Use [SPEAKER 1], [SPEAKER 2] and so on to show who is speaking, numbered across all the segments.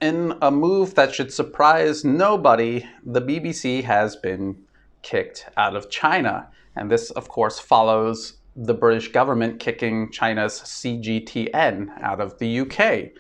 [SPEAKER 1] In a move that should surprise nobody, the BBC has been kicked out of China. And this, of course, follows the British government kicking China's CGTN out of the UK.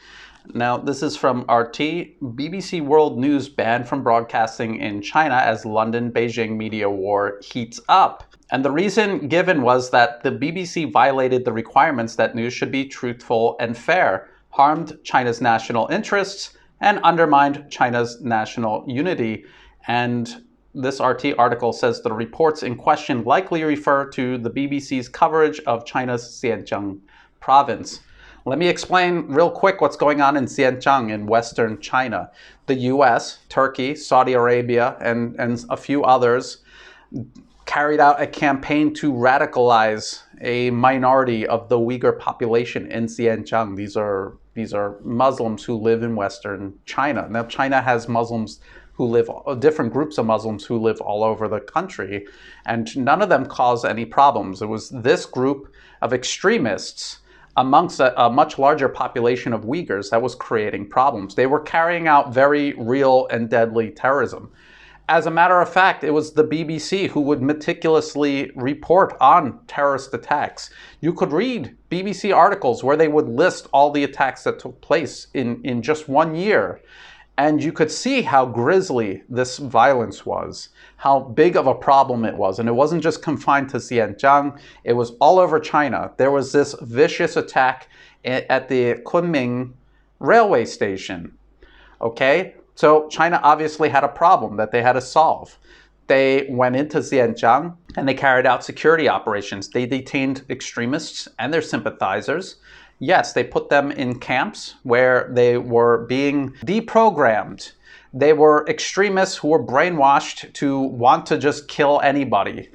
[SPEAKER 1] Now, this is from RT. BBC World News banned from broadcasting in China as London-Beijing media war heats up. And the reason given was that the BBC violated the requirements that news should be truthful and fair, harmed China's national interests, and undermined China's national unity. And this RT article says the reports in question likely refer to the BBC's coverage of China's Xinjiang province. Let me explain real quick what's going on in Xinjiang in western China. The US, Turkey, Saudi Arabia, and a few others carried out a campaign to radicalize a minority of the Uyghur population in Xinjiang. These are Muslims who live in western China. Now, China has Muslims who live, different groups of Muslims who live all over the country, and none of them cause any problems. It was this group of extremists amongst a much larger population of Uyghurs that was creating problems. They were carrying out very real and deadly terrorism. As a matter of fact, it was the BBC who would meticulously report on terrorist attacks. You could read BBC articles where they would list all the attacks that took place in just 1 year. And you could see how grisly this violence was, how big of a problem it was. And it wasn't just confined to Xinjiang, it was all over China. There was this vicious attack at the Kunming railway station, okay? So China obviously had a problem that they had to solve. They went into Xinjiang and they carried out security operations. They detained extremists and their sympathizers. Yes, they put them in camps where they were being deprogrammed. They were extremists who were brainwashed to want to just kill anybody.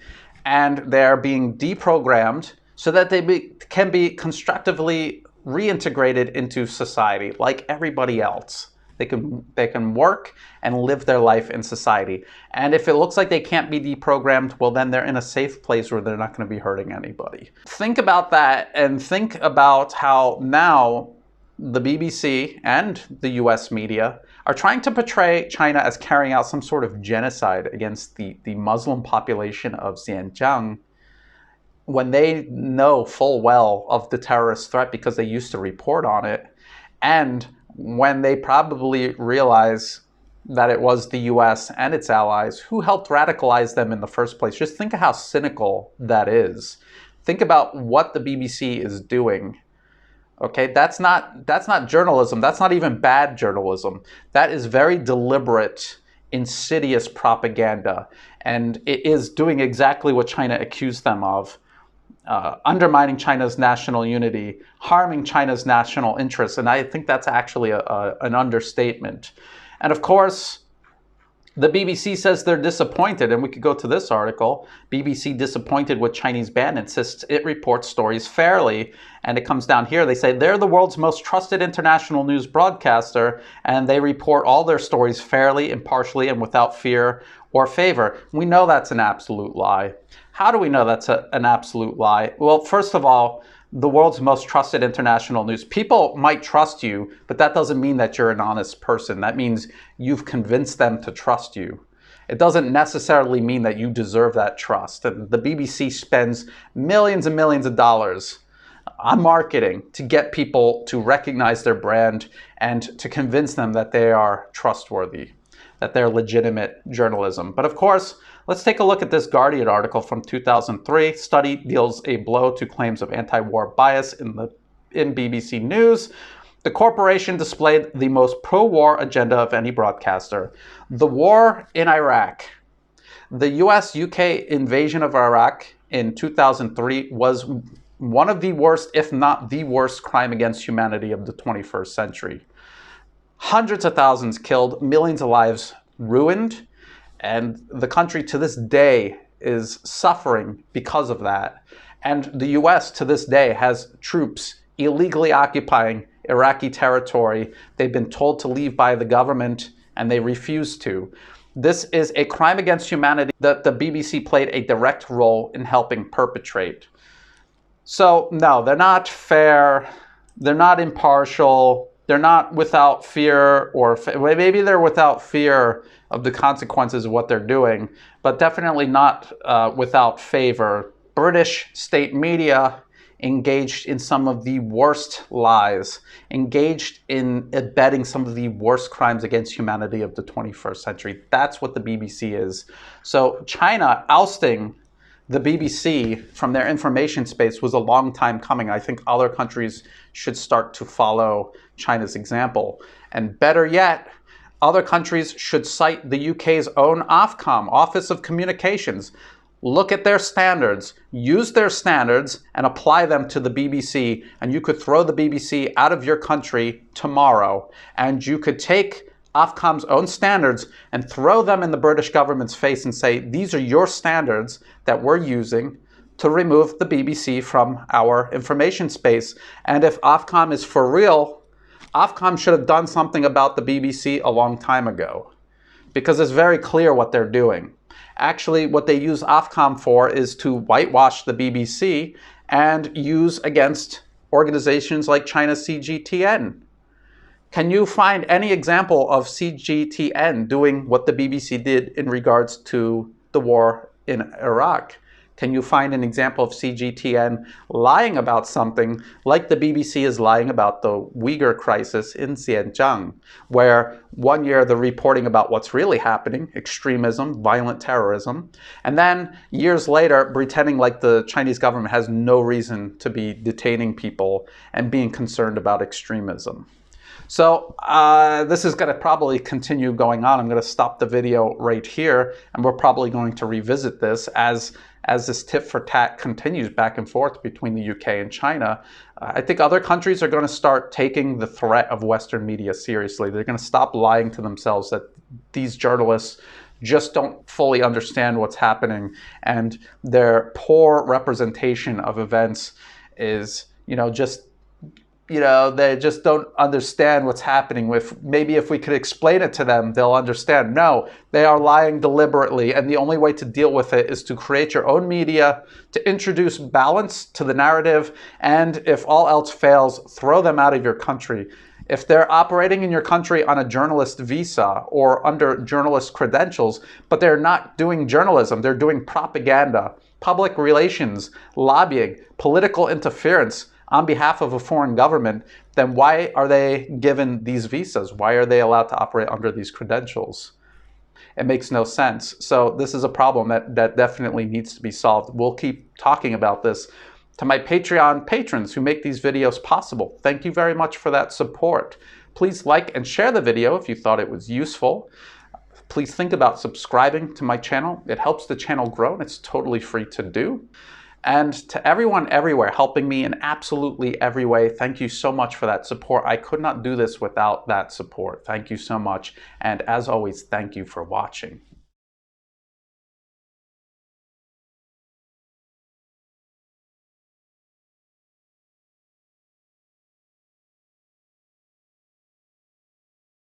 [SPEAKER 1] And they're being deprogrammed so that they can be constructively reintegrated into society like everybody else. They can work and live their life in society. And if it looks like they can't be deprogrammed, well, then they're in a safe place where they're not going to be hurting anybody. Think about that and think about how now the BBC and the US media are trying to portray China as carrying out some sort of genocide against the Muslim population of Xinjiang when they know full well of the terrorist threat because they used to report on it, and when they probably realize that it was the US and its allies who helped radicalize them in the first place. Just think of how cynical that is. Think about what the BBC is doing. Okay, that's not journalism. That's not even bad journalism. That is very deliberate, insidious propaganda. And it is doing exactly what China accused them of. Undermining China's national unity, harming China's national interests. And I think that's actually an understatement. And of course, the BBC says they're disappointed, and we could go to this article. BBC disappointed with Chinese ban, insists it reports stories fairly. And it comes down here. They say they're the world's most trusted international news broadcaster, and they report all their stories fairly, impartially, and without fear or favor. We know that's an absolute lie. How do we know that's an absolute lie? Well, first of all, the world's most trusted international news. People might trust you, but that doesn't mean that you're an honest person. That means you've convinced them to trust you. It doesn't necessarily mean that you deserve that trust. And the BBC spends millions and millions of dollars on marketing to get people to recognize their brand and to convince them that they are trustworthy, that they're legitimate journalism. But of course, let's take a look at this Guardian article from 2003. Study deals a blow to claims of anti-war bias in BBC News. The corporation displayed the most pro-war agenda of any broadcaster. The war in Iraq. The US-UK invasion of Iraq in 2003 was one of the worst, if not the worst, crime against humanity of the 21st century. Hundreds of thousands killed, millions of lives ruined, and the country to this day is suffering because of that. And the US to this day has troops illegally occupying Iraqi territory. They've been told to leave by the government and they refuse to. This is a crime against humanity that the BBC played a direct role in helping perpetrate. So no, they're not fair, they're not impartial, they're not without fear, or maybe they're without fear of the consequences of what they're doing, but definitely not without favor. British state media engaged in some of the worst lies, engaged in abetting some of the worst crimes against humanity of the 21st century. That's what the BBC is. So China ousting the BBC from their information space was a long time coming. I think other countries should start to follow China's example. And better yet, other countries should cite the UK's own Ofcom, Office of Communications. Look at their standards, use their standards, and apply them to the BBC. And you could throw the BBC out of your country tomorrow. And you could take Ofcom's own standards and throw them in the British government's face and say, these are your standards that we're using to remove the BBC from our information space. And if Ofcom is for real, Ofcom should have done something about the BBC a long time ago, because it's very clear what they're doing. Actually, what they use Ofcom for is to whitewash the BBC and use against organizations like China's CGTN. Can you find any example of CGTN doing what the BBC did in regards to the war in Iraq? Can you find an example of CGTN lying about something like the BBC is lying about the Uyghur crisis in Xinjiang, where one year they're reporting about what's really happening, extremism, violent terrorism, and then years later pretending like the Chinese government has no reason to be detaining people and being concerned about extremism? So this is going to probably continue going on. I'm going to stop the video right here, and we're probably going to revisit this as this tit for tat continues back and forth between the UK and China. I think other countries are going to start taking the threat of Western media seriously. They're going to stop lying to themselves that these journalists just don't fully understand what's happening, and their poor representation of events is, they just don't understand what's happening. Maybe if we could explain it to them, they'll understand. No, they are lying deliberately, and the only way to deal with it is to create your own media, to introduce balance to the narrative, and if all else fails, throw them out of your country. If they're operating in your country on a journalist visa or under journalist credentials, but they're not doing journalism, they're doing propaganda, public relations, lobbying, political interference on behalf of a foreign government, then why are they given these visas? Why are they allowed to operate under these credentials? It makes no sense. So this is a problem that definitely needs to be solved. We'll keep talking about this. To my Patreon patrons who make these videos possible, thank you very much for that support. Please like and share the video if you thought it was useful. Please think about subscribing to my channel. It helps the channel grow, and it's totally free to do. And to everyone everywhere helping me in absolutely every way, thank you so much for that support. I could not do this without that support. Thank you so much. And as always, thank you for watching.